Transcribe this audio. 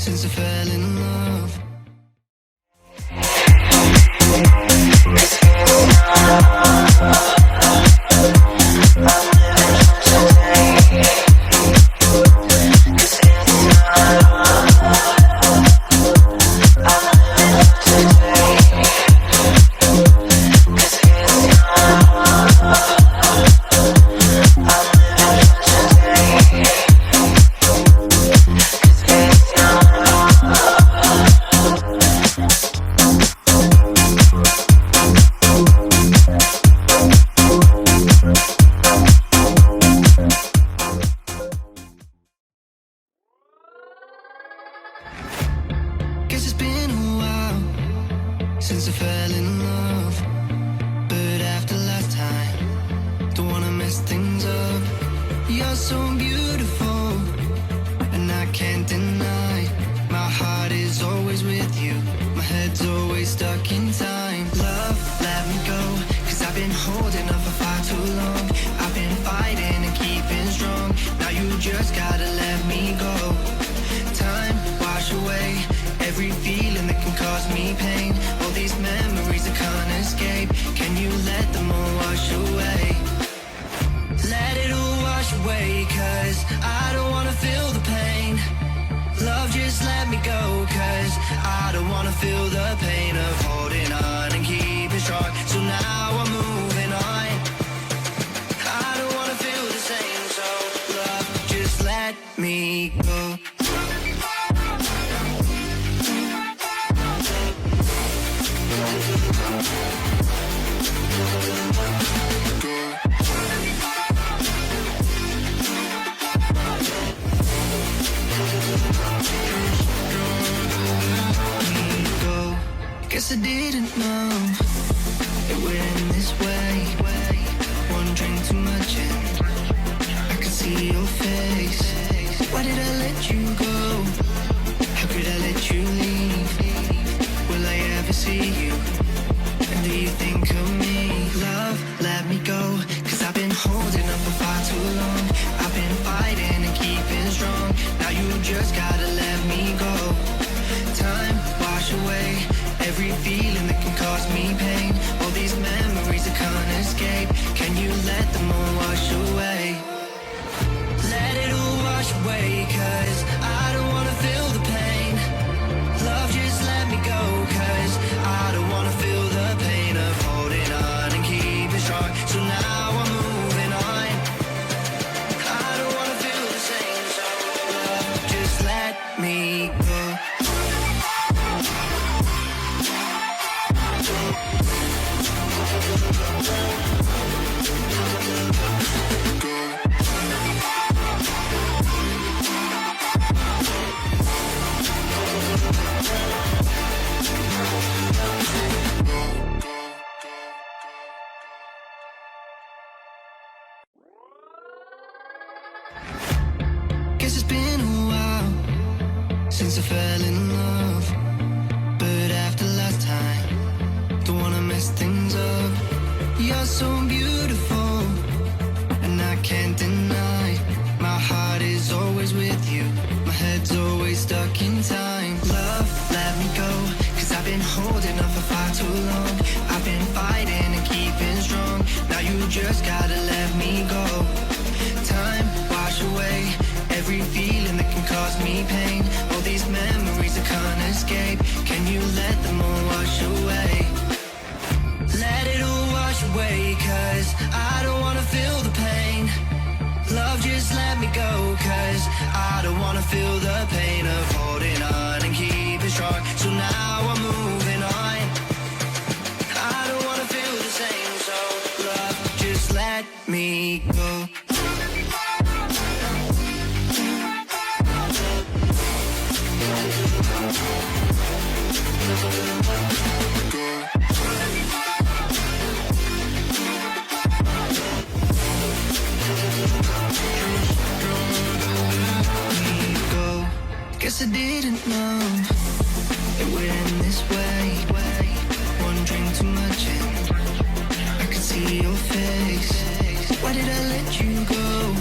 since I fell in love. Guess it's been a while since I fell in love, but after last time, don't wanna mess things up. You're so beautiful, and I can't deny. My heart is always with you, my head's always stuck in time. Love, let me go, 'cause I've been holding on for far too long. I've been fighting and keeping strong, now you just gotta let me go. Time, wash away every feeling that can cause me pain. All these memories I can't escape, can you let them all wash away? Let it all wash away, 'cause I don't wanna feel the pain. Love, just let me go, 'cause I don't wanna feel the pain of holding on and keeping strong. So now I'm moving on, I don't wanna feel the same. So love, just let me go. Guess I didn't know it would end this way. One drink too much and I could see your face. Why did I let you go? How could I let you leave? Will I ever see you? And do you think of me? Love, let me go, 'cause I've been holding up for far too long. I've been fighting and keeping strong, now you just gotta let me go. Time, wash away every feeling that can cause me pain. All these memories I can't escape, can you let them all wash away? Let it all wash away, 'cause I don't wanna feel the pain. Love, just let me go, 'cause I don't wanna feel the pain of holding on and keeping strong. So now I'm moving on, I don't wanna feel the same. So love, just let me go. Guess it's been a while since I fell in love, but after last time, don't wanna mess things up. You're so beautiful, and I can't deny. My heart is always with you, my head's always stuck in time. Love, let me go, 'cause I've been holding on for far too long. I've been fighting and keeping strong, now you just gotta let me go. Time, wash away every feeling that can cause me pain. All these memories I can't escape, can you let them all wash away? Let it all wash away, 'cause I don't wanna feel the pain. Love, just let me go, 'cause I don't wanna feel the pain of holding on and keeping strong. So now I'm moving on, I don't wanna feel the same. So love, just let me go. Guess I didn't know it would end this way. One drink too much and I could see your face. Why did I let you go?